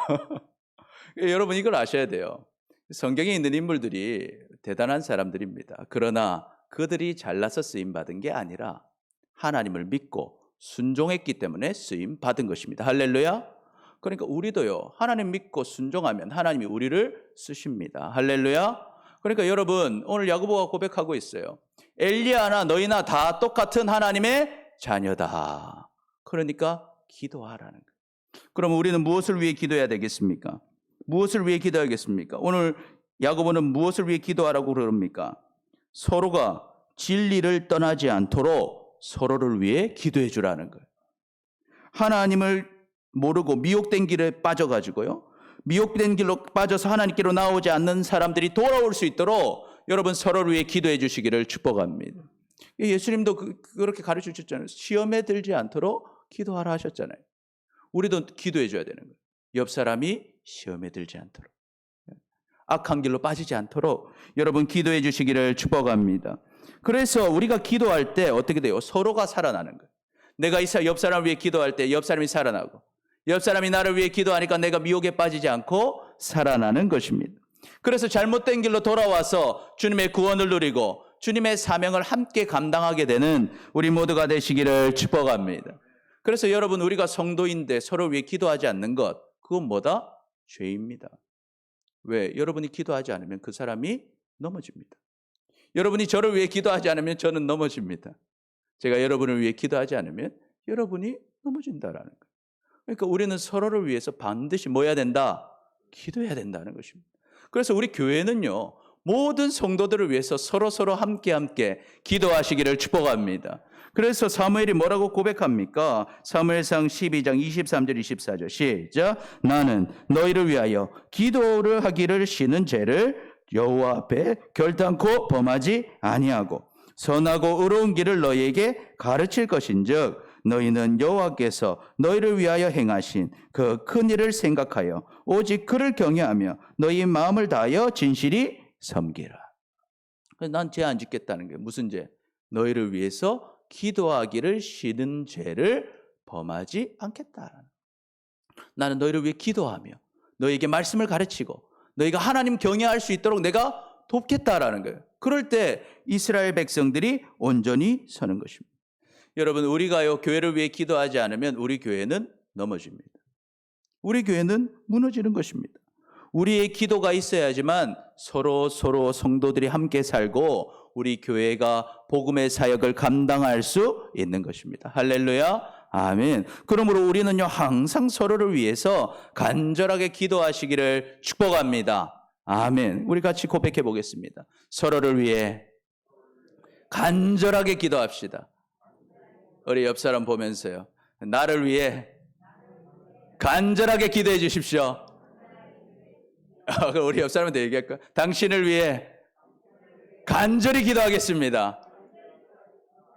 여러분, 이걸 아셔야 돼요. 성경에 있는 인물들이 대단한 사람들입니다. 그러나 그들이 잘나서 쓰임받은 게 아니라 하나님을 믿고 순종했기 때문에 쓰임받은 것입니다. 할렐루야. 그러니까 우리도요, 하나님 믿고 순종하면 하나님이 우리를 쓰십니다. 할렐루야. 그러니까 여러분, 오늘 야고보가 고백하고 있어요. 엘리야나 너희나 다 똑같은 하나님의 자녀다. 그러니까 기도하라는 거예요. 그럼 우리는 무엇을 위해 기도해야 되겠습니까? 무엇을 위해 기도하겠습니까? 오늘 야고보는 무엇을 위해 기도하라고 그럽니까? 서로가 진리를 떠나지 않도록 서로를 위해 기도해 주라는 거예요. 하나님을 모르고 미혹된 길에 빠져가지고요. 미혹된 길로 빠져서 하나님께로 나오지 않는 사람들이 돌아올 수 있도록 여러분 서로를 위해 기도해 주시기를 축복합니다. 예수님도 그렇게 가르쳐 주셨잖아요. 시험에 들지 않도록 기도하라 하셨잖아요. 우리도 기도해 줘야 되는 거예요. 옆 사람이 시험에 들지 않도록, 악한 길로 빠지지 않도록 여러분 기도해 주시기를 축복합니다. 그래서 우리가 기도할 때 어떻게 돼요? 서로가 살아나는 거예요. 내가 옆 사람을 위해 기도할 때 옆 사람이 살아나고, 옆 사람이 나를 위해 기도하니까 내가 미혹에 빠지지 않고 살아나는 것입니다. 그래서 잘못된 길로 돌아와서 주님의 구원을 누리고 주님의 사명을 함께 감당하게 되는 우리 모두가 되시기를 축복합니다. 그래서 여러분, 우리가 성도인데 서로 위해 기도하지 않는 것, 그건 뭐다? 죄입니다. 왜? 여러분이 기도하지 않으면 그 사람이 넘어집니다. 여러분이 저를 위해 기도하지 않으면 저는 넘어집니다. 제가 여러분을 위해 기도하지 않으면 여러분이 넘어진다라는 거예요. 그러니까 우리는 서로를 위해서 반드시 뭐 해야 된다? 기도해야 된다는 것입니다. 그래서 우리 교회는요, 모든 성도들을 위해서 서로 함께 기도하시기를 축복합니다. 그래서 사무엘이 뭐라고 고백합니까? 사무엘상 12장 23절 24절 시작. 나는 너희를 위하여 기도를 하기를 쉬는 죄를 여호와 앞에 결단코 범하지 아니하고 선하고 의로운 길을 너희에게 가르칠 것인즉 너희는 여호와께서 너희를 위하여 행하신 그 큰 일을 생각하여 오직 그를 경외하며 너희 마음을 다하여 진실이 섬기라. 난 죄 안 짓겠다는 게 무슨 죄? 너희를 위해서 기도하기를 쉬는 죄를 범하지 않겠다. 나는 너희를 위해 기도하며 너희에게 말씀을 가르치고 너희가 하나님 경외할 수 있도록 내가 돕겠다라는 거예요. 그럴 때 이스라엘 백성들이 온전히 서는 것입니다. 여러분, 우리가요 교회를 위해 기도하지 않으면 우리 교회는 넘어집니다. 우리 교회는 무너지는 것입니다. 우리의 기도가 있어야지만 서로 성도들이 함께 살고 우리 교회가 복음의 사역을 감당할 수 있는 것입니다. 할렐루야, 아멘. 그러므로 우리는요 항상 서로를 위해서 간절하게 기도하시기를 축복합니다. 아멘. 우리 같이 고백해 보겠습니다. 서로를 위해 간절하게 기도합시다. 우리 옆 사람 보면서요, 나를 위해 간절하게 기도해 주십시오. 우리 옆 사람한테 얘기할까요? 당신을 위해 간절히 기도하겠습니다.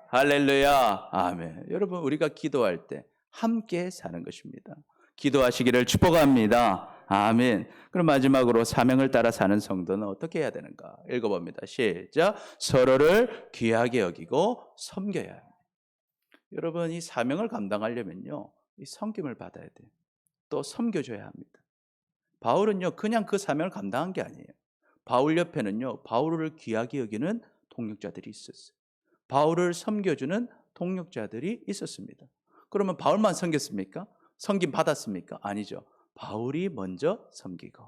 할렐루야, 아멘. 여러분, 우리가 기도할 때 함께 사는 것입니다. 기도하시기를 축복합니다. 아멘. 그럼 마지막으로 사명을 따라 사는 성도는 어떻게 해야 되는가? 읽어봅니다. 시작. 서로를 귀하게 여기고 섬겨야 합니다. 여러분, 이 사명을 감당하려면요, 이 섬김을 받아야 돼요. 또 섬겨줘야 합니다. 바울은요, 그냥 그 사명을 감당한 게 아니에요. 바울 옆에는요, 바울을 귀하게 여기는 동역자들이 있었어요. 바울을 섬겨주는 동역자들이 있었습니다. 그러면 바울만 섬겼습니까? 섬김 받았습니까? 아니죠. 바울이 먼저 섬기고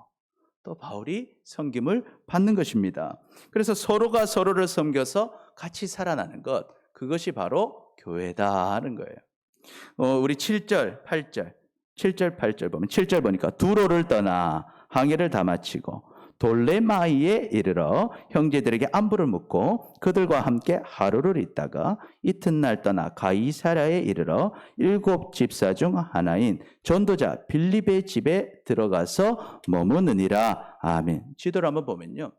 또 바울이 섬김을 받는 것입니다. 그래서 서로가 서로를 섬겨서 같이 살아나는 것, 그것이 바로 교회다 하는 거예요. 우리 7절, 8절, 7절, 8절 보면 7절 보니까 두로를 떠나 항해를 다 마치고 돌레마이에 이르러 형제들에게 안부를 묻고 그들과 함께 하루를 있다가 이튿날 떠나 가이사랴에 이르러 7 집사 중 하나인 전도자 빌립의 집에 들어가서 머무느니라. 아멘. 지도를 한번 보면요,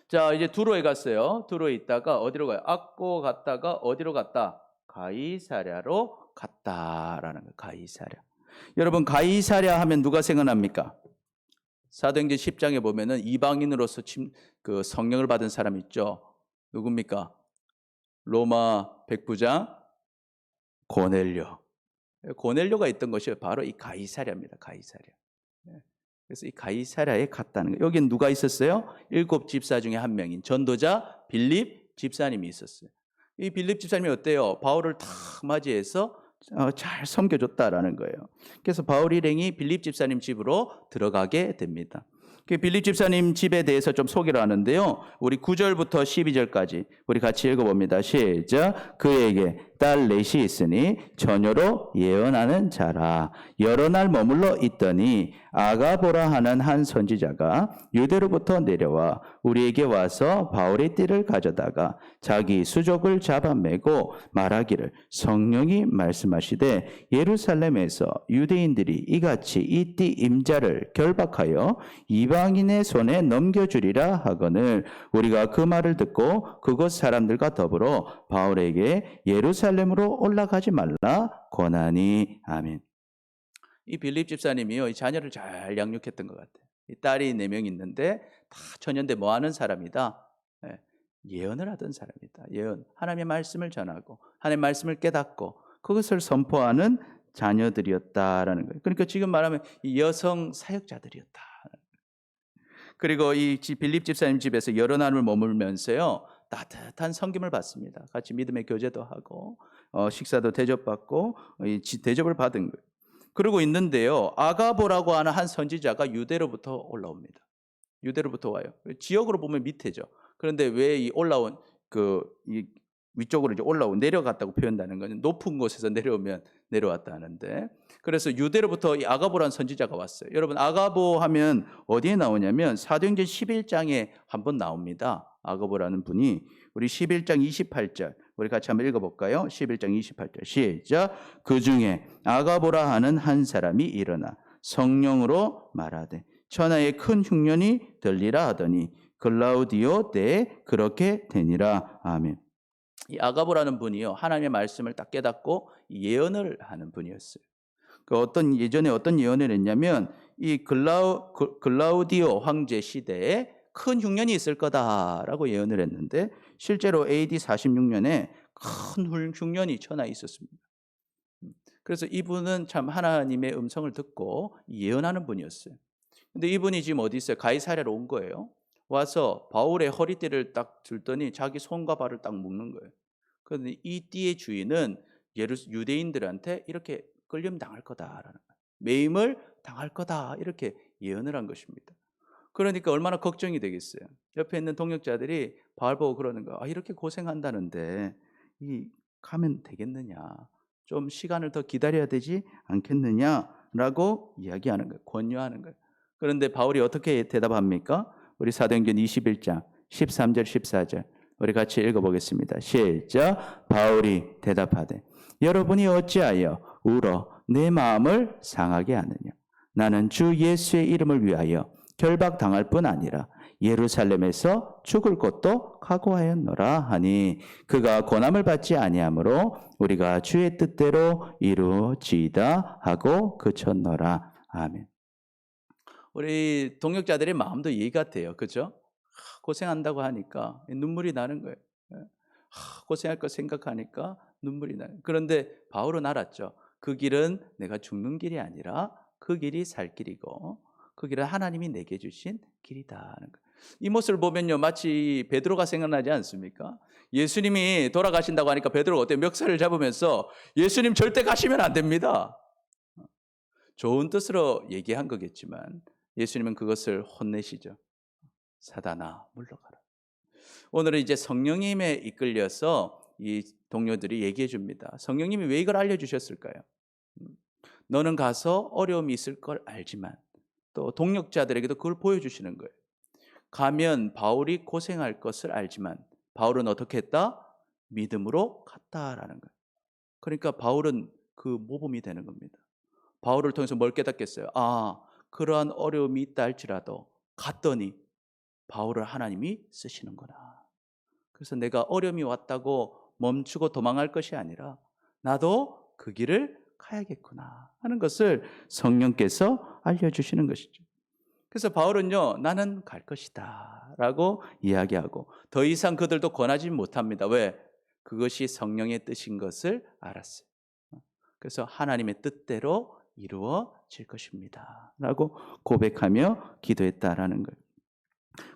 자, 이제 두로에 갔어요. 두로에 있다가 어디로 가요? 악고 갔다가 어디로 갔다? 가이사랴로 갔다라는 거예요. 가이사랴. 여러분, 가이사랴 하면 누가 생각납니까? 사도행전 10장에 보면은 이방인으로서 그 성령을 받은 사람 있죠. 누굽니까? 로마 백부장 고넬료. 고넬료가 있던 것이 바로 이 가이사랴입니다. 가이사랴. 그래서 이 가이사랴에 갔다는 거예요. 여기는 누가 있었어요? 7 집사 중에 한 명인 전도자 빌립 집사님이 있었어요. 이 빌립 집사님이 어때요? 바울을 탁 맞이해서 잘 섬겨줬다라는 거예요. 그래서 바울 일행이 빌립 집사님 집으로 들어가게 됩니다. 빌립 집사님 집에 대해서 좀 소개를 하는데요, 우리 9절부터 12절까지 우리 같이 읽어봅니다. 시작. 그에게 딸 넷이 있으니 처녀로 예언하는 자라. 여러 날 머물러 있더니 아가보라 하는 한 선지자가 유대로부터 내려와 우리에게 와서 바울의 띠를 가져다가 자기 수족을 잡아매고 말하기를 성령이 말씀하시되 예루살렘에서 유대인들이 이같이 이 띠 임자를 결박하여 이방인의 손에 넘겨주리라 하거늘 우리가 그 말을 듣고 그곳 사람들과 더불어 바울에게 예루살렘으로 올라가지 말라 권하니. 아멘. 이 빌립 집사님이요, 이 자녀를 잘 양육했던 것 같아요. 이 딸이 4명 있는데 다 처녀인데 뭐 하는 사람이다? 예언을 하던 사람이다. 예언, 하나님의 말씀을 전하고 하나님의 말씀을 깨닫고 그것을 선포하는 자녀들이었다라는 거예요. 그러니까 지금 말하면 이 여성 사역자들이었다. 그리고 이 빌립 집사님 집에서 여러 날을 머물면서요, 따뜻한 섬김을 받습니다. 같이 믿음의 교제도 하고 식사도 대접받고 대접을 받은 거예요. 그러고 있는데요, 아가보라고 하는 한 선지자가 유대로부터 올라옵니다. 유대로부터 와요. 지역으로 보면 밑에죠. 그런데 왜 이 올라온 이 위쪽으로 이제 내려갔다고 표현하는 거는 높은 곳에서 내려오면 내려왔다 하는데, 그래서 유대로부터 이 아가보라는 선지자가 왔어요. 여러분, 아가보 하면 어디에 나오냐면 사도행전 11장에 한번 나옵니다. 아가보라는 분이. 우리 11장 28절 우리 같이 한번 읽어볼까요? 11장 28절 시작. 그 중에 아가보라 하는 한 사람이 일어나 성령으로 말하되 천하의 큰 흉년이 들리라 하더니 글라우디오 때에 그렇게 되니라. 아멘. 이 아가보라는 분이요, 하나님의 말씀을 딱 깨닫고 예언을 하는 분이었어요. 예전에 어떤 예언을 했냐면 이 글라우디오 황제 시대에 큰 흉년이 있을 거다라고 예언을 했는데 실제로 AD 46년에 큰 흉년이 천하에 있었습니다. 그래서 이분은 참 하나님의 음성을 듣고 예언하는 분이었어요. 근데 이분이 지금 어디 있어요? 가이사랴로 온 거예요. 와서 바울의 허리띠를 딱 들더니 자기 손과 발을 딱 묶는 거예요. 그런데 이 띠의 주인은 유대인들한테 이렇게 끌림 당할 거다라는 거예요. 매임을 당할 거다 이렇게 예언을 한 것입니다. 그러니까 얼마나 걱정이 되겠어요. 옆에 있는 동역자들이 바울 보고 그러는 거야. 이렇게 고생한다는데 가면 되겠느냐? 좀 시간을 더 기다려야 되지 않겠느냐라고 이야기하는 거예요. 권유하는 거예요. 그런데 바울이 어떻게 대답합니까? 우리 사도행전 21장 13절 14절 우리 같이 읽어보겠습니다. 시작. 바울이 대답하되 여러분이 어찌하여 울어 내 마음을 상하게 하느냐? 나는 주 예수의 이름을 위하여 결박당할 뿐 아니라 예루살렘에서 죽을 것도 각오하였노라 하니 그가 고난을 받지 아니하므로 우리가 주의 뜻대로 이루어지이다 하고 그쳤노라. 아멘. 우리 동역자들의 마음도 이해가 돼요. 그렇죠? 고생한다고 하니까 눈물이 나는 거예요. 고생할 거 생각하니까 눈물이 나요. 그런데 바울은 알았죠. 그 길은 내가 죽는 길이 아니라 그 길이 살 길이고 그 길은 하나님이 내게 주신 길이다 하는 거예요. 이 모습을 보면요, 마치 베드로가 생각나지 않습니까? 예수님이 돌아가신다고 하니까 베드로가 어때요? 멱살을 잡으면서 예수님 절대 가시면 안 됩니다. 좋은 뜻으로 얘기한 거겠지만 예수님은 그것을 혼내시죠. 사단아 물러가라. 오늘은 이제 성령님에 이끌려서 이 동료들이 얘기해 줍니다. 성령님이 왜 이걸 알려주셨을까요? 너는 가서 어려움이 있을 걸 알지만 또 동역자들에게도 그걸 보여주시는 거예요. 가면 바울이 고생할 것을 알지만 바울은 어떻게 했다? 믿음으로 갔다라는 거예요. 그러니까 바울은 그 모범이 되는 겁니다. 바울을 통해서 뭘 깨닫겠어요? 그러한 어려움이 있다 할지라도 갔더니 바울을 하나님이 쓰시는구나. 그래서 내가 어려움이 왔다고 멈추고 도망할 것이 아니라 나도 그 길을 가야겠구나 하는 것을 성령께서 알려주시는 것이죠. 그래서 바울은요, 나는 갈 것이다 라고 이야기하고 더 이상 그들도 권하지 못합니다. 왜? 그것이 성령의 뜻인 것을 알았어요. 그래서 하나님의 뜻대로 이루어질 것입니다 라고 고백하며 기도했다라는 거예요.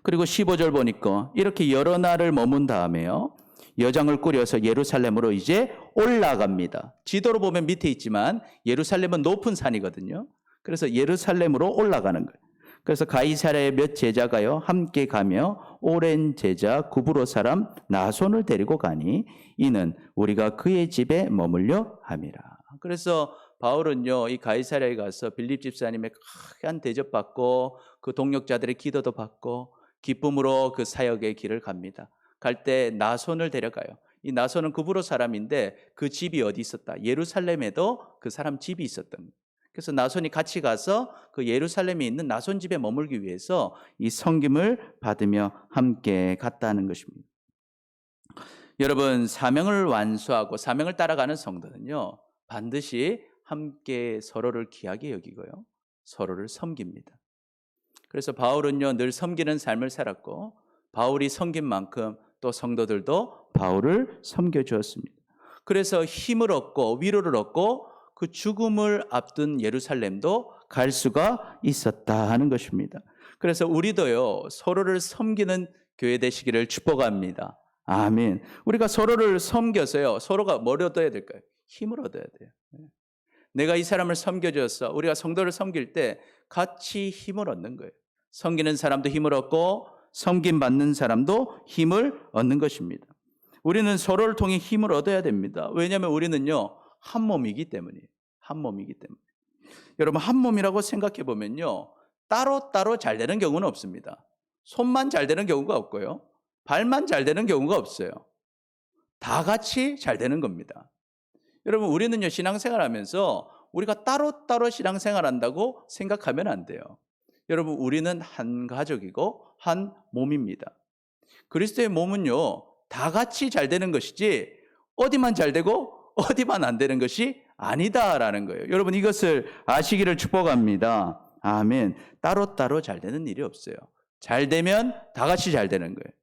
그리고 15절 보니까 이렇게 여러 날을 머문 다음에요, 여장을 꾸려서 예루살렘으로 이제 올라갑니다. 지도로 보면 밑에 있지만 예루살렘은 높은 산이거든요. 그래서 예루살렘으로 올라가는 거예요. 그래서 가이사랴의 몇 제자가요 함께 가며 오랜 제자 구브로 사람 나손을 데리고 가니 이는 우리가 그의 집에 머물려 함이라. 그래서 바울은요 이 가이사랴에 가서 빌립 집사님의 크게 대접받고 그 동역자들의 기도도 받고 기쁨으로 그 사역의 길을 갑니다. 갈 때 나손을 데려가요. 이 나손은 구브로 사람인데 그 집이 어디 있었다? 예루살렘에도 그 사람 집이 있었던 거예요. 그래서 나손이 같이 가서 그 예루살렘에 있는 나손 집에 머물기 위해서 이 섬김을 받으며 함께 갔다는 것입니다. 여러분 사명을 완수하고 사명을 따라가는 성도는요 반드시 함께 서로를 귀하게 여기고요 서로를 섬깁니다. 그래서 바울은요 늘 섬기는 삶을 살았고 바울이 섬긴 만큼 또 성도들도 바울을 섬겨주었습니다. 그래서 힘을 얻고 위로를 얻고 그 죽음을 앞둔 예루살렘도 갈 수가 있었다 하는 것입니다. 그래서 우리도요 서로를 섬기는 교회 되시기를 축복합니다. 아멘. 우리가 서로를 섬겨서요 서로가 뭘 얻어야 될까요? 힘을 얻어야 돼요. 내가 이 사람을 섬겨줘서 우리가 성도를 섬길 때 같이 힘을 얻는 거예요. 섬기는 사람도 힘을 얻고 섬김받는 사람도 힘을 얻는 것입니다. 우리는 서로를 통해 힘을 얻어야 됩니다. 왜냐하면 우리는요 한 몸이기 때문이에요. 한 몸이기 때문에. 여러분 한 몸이라고 생각해 보면요 따로따로 잘 되는 경우는 없습니다. 손만 잘 되는 경우가 없고요 발만 잘 되는 경우가 없어요. 다 같이 잘 되는 겁니다. 여러분 우리는요 신앙생활하면서 우리가 따로따로 신앙생활한다고 생각하면 안 돼요. 여러분 우리는 한 가족이고 한 몸입니다. 그리스도의 몸은요 다 같이 잘 되는 것이지 어디만 잘 되고 어디만 안 되는 것이 아니다라는 거예요. 여러분 이것을 아시기를 축복합니다. 아멘. 따로따로 잘 되는 일이 없어요. 잘 되면 다 같이 잘 되는 거예요.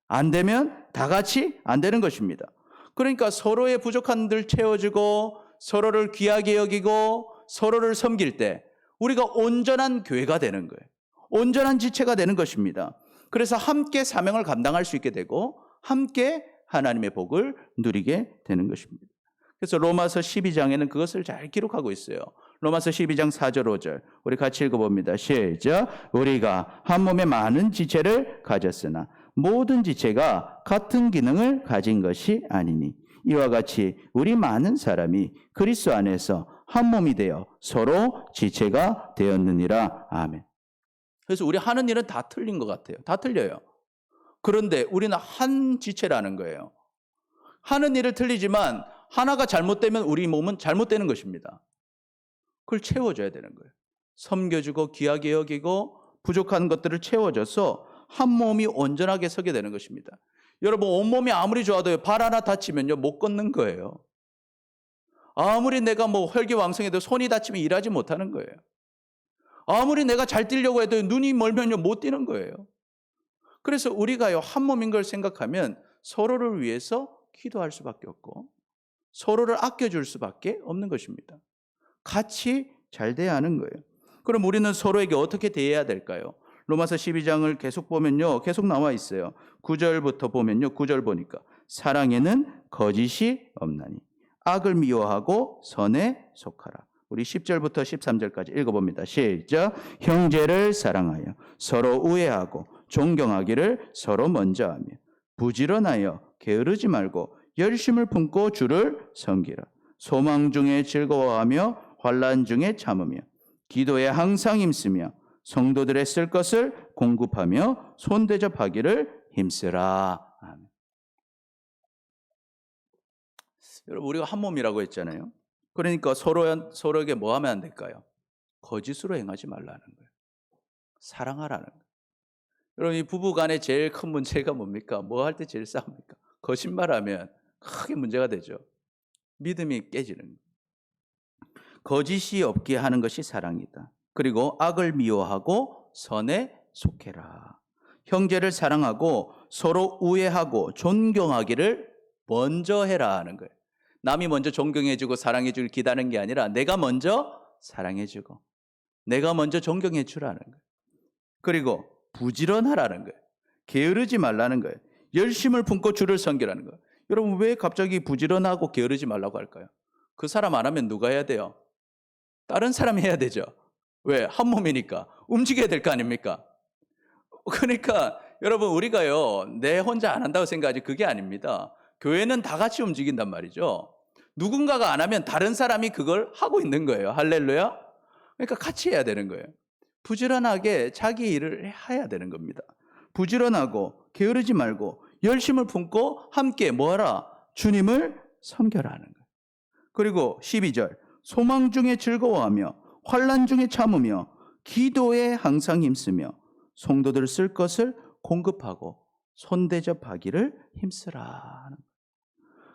안 되면 다 같이 안 되는 것입니다. 그러니까 서로의 부족한 들 채워주고 서로를 귀하게 여기고 서로를 섬길 때 우리가 온전한 교회가 되는 거예요. 온전한 지체가 되는 것입니다. 그래서 함께 사명을 감당할 수 있게 되고 함께 하나님의 복을 누리게 되는 것입니다. 그래서 로마서 12장에는 그것을 잘 기록하고 있어요. 로마서 12장 4절 5절 우리 같이 읽어봅니다. 시작. 우리가 한 몸에 많은 지체를 가졌으나 모든 지체가 같은 기능을 가진 것이 아니니 이와 같이 우리 많은 사람이 그리스도 안에서 한 몸이 되어 서로 지체가 되었느니라. 아멘. 그래서 우리 하는 일은 다 틀린 것 같아요. 다 틀려요. 그런데 우리는 한 지체라는 거예요. 하는 일을 틀리지만 하나가 잘못되면 우리 몸은 잘못되는 것입니다. 그걸 채워줘야 되는 거예요. 섬겨주고 귀하게 여기고 부족한 것들을 채워줘서 한 몸이 온전하게 서게 되는 것입니다. 여러분 온몸이 아무리 좋아도 발 하나 다치면요 못 걷는 거예요. 아무리 내가 혈기왕성해도 손이 다치면 일하지 못하는 거예요. 아무리 내가 잘 뛰려고 해도 눈이 멀면요 못 뛰는 거예요. 그래서 우리가요 한 몸인 걸 생각하면 서로를 위해서 기도할 수밖에 없고 서로를 아껴줄 수밖에 없는 것입니다. 같이 잘 돼야 하는 거예요. 그럼 우리는 서로에게 어떻게 대해야 될까요? 로마서 12장을 계속 보면요 계속 나와 있어요. 9절부터 보면요 9절 보니까 사랑에는 거짓이 없나니 악을 미워하고 선에 속하라. 우리 10절부터 13절까지 읽어봅니다. 시작. 형제를 사랑하여 서로 우애하고 존경하기를 서로 먼저 하며 부지런하여 게으르지 말고 열심을 품고 주를 섬기라. 소망 중에 즐거워하며 환난 중에 참으며 기도에 항상 힘쓰며 성도들의 쓸 것을 공급하며 손대접하기를 힘쓰라. 아멘. 여러분 우리가 한 몸이라고 했잖아요. 그러니까 서로에게 뭐 하면 안 될까요? 거짓으로 행하지 말라는 거예요. 사랑하라는 거예요. 여러분 이 부부 간에 제일 큰 문제가 뭡니까? 뭐 할 때 제일 싸웁니까? 거짓말하면 크게 문제가 되죠. 믿음이 깨지는 거예요. 거짓이 없게 하는 것이 사랑이다. 그리고 악을 미워하고 선에 속해라. 형제를 사랑하고 서로 우애하고 존경하기를 먼저 해라 하는 거예요. 남이 먼저 존경해주고 사랑해주길 기다리는 게 아니라 내가 먼저 사랑해주고 내가 먼저 존경해주라는 거예요. 그리고 부지런하라는 거예요. 게으르지 말라는 거예요. 열심을 품고 주를 섬기라는 거예요. 여러분 왜 갑자기 부지런하고 게으르지 말라고 할까요? 그 사람 안 하면 누가 해야 돼요? 다른 사람이 해야 되죠. 왜? 한 몸이니까. 움직여야 될 거 아닙니까? 그러니까 여러분 우리가요 내 혼자 안 한다고 생각하지 그게 아닙니다. 교회는 다 같이 움직인단 말이죠. 누군가가 안 하면 다른 사람이 그걸 하고 있는 거예요. 할렐루야. 그러니까 같이 해야 되는 거예요. 부지런하게 자기 일을 해야 되는 겁니다. 부지런하고 게으르지 말고 열심을 품고 함께 뭐하라? 주님을 섬겨라 하는 거예요. 그리고 12절 소망 중에 즐거워하며 환난 중에 참으며 기도에 항상 힘쓰며 성도들 쓸 것을 공급하고 손대접하기를 힘쓰라 하는 거예요.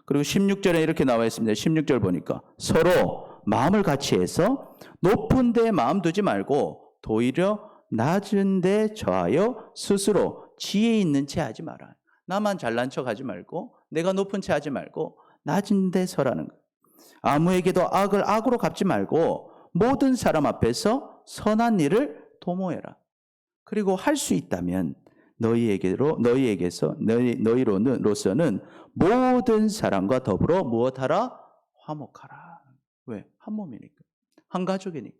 그리고 16절에 이렇게 나와 있습니다. 16절 보니까 서로 마음을 같이 해서 높은 데 마음 두지 말고 도리어 낮은 데 처하여 스스로 지혜 있는 채 하지 마라. 나만 잘난 척 하지 말고 내가 높은 채 하지 말고 낮은 데 서라는 거예요. 아무에게도 악을 악으로 갚지 말고 모든 사람 앞에서 선한 일을 도모해라. 그리고 할 수 있다면 너희로서는 모든 사람과 더불어 무엇하라? 화목하라. 왜? 한 몸이니까. 한 가족이니까.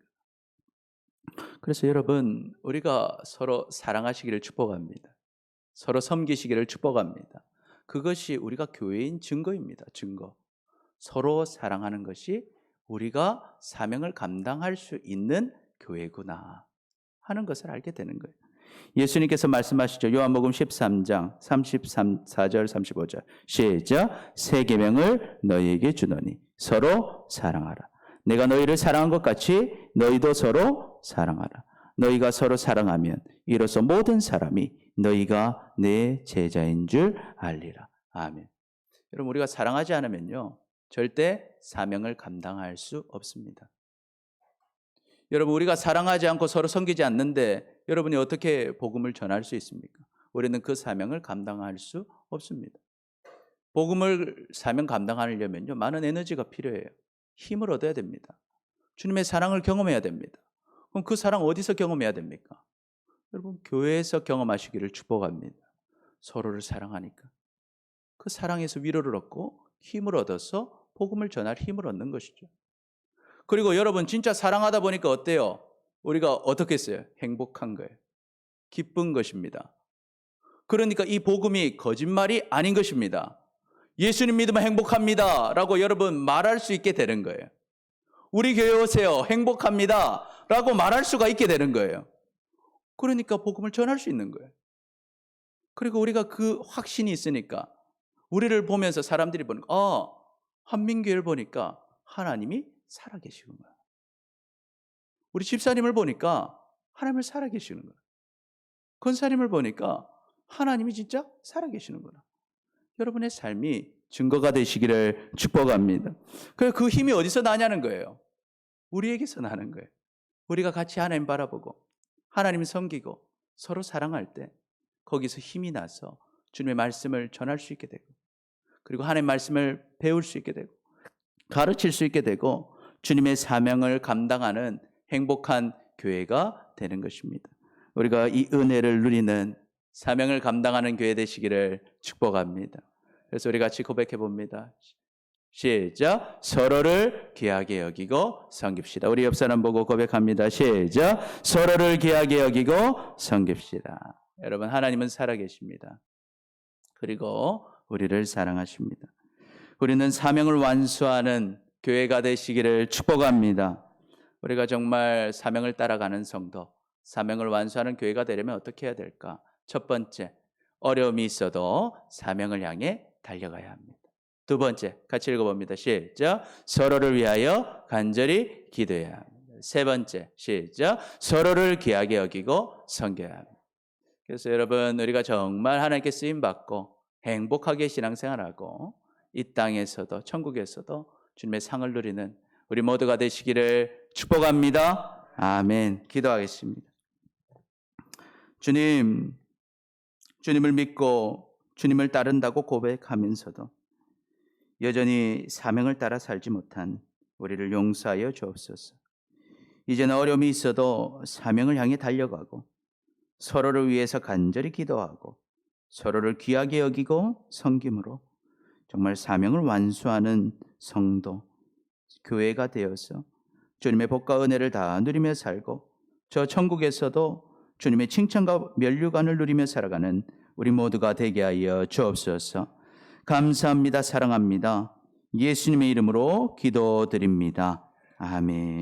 그래서 여러분 우리가 서로 사랑하시기를 축복합니다. 서로 섬기시기를 축복합니다. 그것이 우리가 교회인 증거입니다. 증거. 서로 사랑하는 것이 우리가 사명을 감당할 수 있는 교회구나 하는 것을 알게 되는 거예요. 예수님께서 말씀하시죠. 요한복음 13장 34절 35절 시작. 새 계명을 너희에게 주노니 서로 사랑하라. 내가 너희를 사랑한 것 같이 너희도 서로 사랑하라. 너희가 서로 사랑하면 이로써 모든 사람이 너희가 내 제자인 줄 알리라. 아멘. 여러분 우리가 사랑하지 않으면요 절대 사명을 감당할 수 없습니다. 여러분 우리가 사랑하지 않고 서로 섬기지 않는데 여러분이 어떻게 복음을 전할 수 있습니까? 우리는 그 사명을 감당할 수 없습니다. 복음을 사명 감당하려면요 많은 에너지가 필요해요. 힘을 얻어야 됩니다. 주님의 사랑을 경험해야 됩니다. 그럼 그 사랑 어디서 경험해야 됩니까? 여러분 교회에서 경험하시기를 축복합니다. 서로를 사랑하니까 그 사랑에서 위로를 얻고 힘을 얻어서 복음을 전할 힘을 얻는 것이죠. 그리고 여러분 진짜 사랑하다 보니까 어때요? 우리가 어떻게 했어요? 행복한 거예요. 기쁜 것입니다. 그러니까 이 복음이 거짓말이 아닌 것입니다. 예수님 믿으면 행복합니다 라고 여러분 말할 수 있게 되는 거예요. 우리 교회 오세요. 행복합니다 라고 말할 수가 있게 되는 거예요. 그러니까 복음을 전할 수 있는 거예요. 그리고 우리가 그 확신이 있으니까 우리를 보면서 사람들이 보니까 한민교회를 보니까 하나님이 살아계시구나. 우리 집사님을 보니까 하나님을 살아계시는 거예요. 권사님을 보니까 하나님이 진짜 살아계시는구나. 여러분의 삶이 증거가 되시기를 축복합니다. 그 힘이 어디서 나냐는 거예요. 우리에게서 나는 거예요. 우리가 같이 하나님 바라보고 하나님 섬기고 서로 사랑할 때 거기서 힘이 나서 주님의 말씀을 전할 수 있게 되고 그리고 하나님의 말씀을 배울 수 있게 되고 가르칠 수 있게 되고 주님의 사명을 감당하는 행복한 교회가 되는 것입니다. 우리가 이 은혜를 누리는 사명을 감당하는 교회 되시기를 축복합니다. 그래서 우리 같이 고백해 봅니다. 시작. 서로를 귀하게 여기고 섬깁시다. 우리 옆 사람 보고 고백합니다. 시작. 서로를 귀하게 여기고 섬깁시다. 여러분 하나님은 살아계십니다. 그리고 우리를 사랑하십니다. 우리는 사명을 완수하는 교회가 되시기를 축복합니다. 우리가 정말 사명을 따라가는 성도, 사명을 완수하는 교회가 되려면 어떻게 해야 될까? 첫 번째, 어려움이 있어도 사명을 향해 달려가야 합니다. 두 번째, 같이 읽어봅니다. 시작. 서로를 위하여 간절히 기도해야 합니다. 세 번째, 시작. 서로를 귀하게 여기고 섬겨야 합니다. 그래서 여러분 우리가 정말 하나님께 쓰임받고 행복하게 신앙생활하고 이 땅에서도 천국에서도 주님의 상을 누리는 우리 모두가 되시기를 축복합니다. 아멘. 기도하겠습니다. 주님을 믿고 주님을 따른다고 고백하면서도 여전히 사명을 따라 살지 못한 우리를 용서하여 주옵소서. 이제는 어려움이 있어도 사명을 향해 달려가고 서로를 위해서 간절히 기도하고 서로를 귀하게 여기고 섬김으로 정말 사명을 완수하는 성도, 교회가 되어서 주님의 복과 은혜를 다 누리며 살고 저 천국에서도 주님의 칭찬과 면류관을 누리며 살아가는 우리 모두가 되게 하여 주옵소서. 감사합니다. 사랑합니다. 예수님의 이름으로 기도드립니다. 아멘.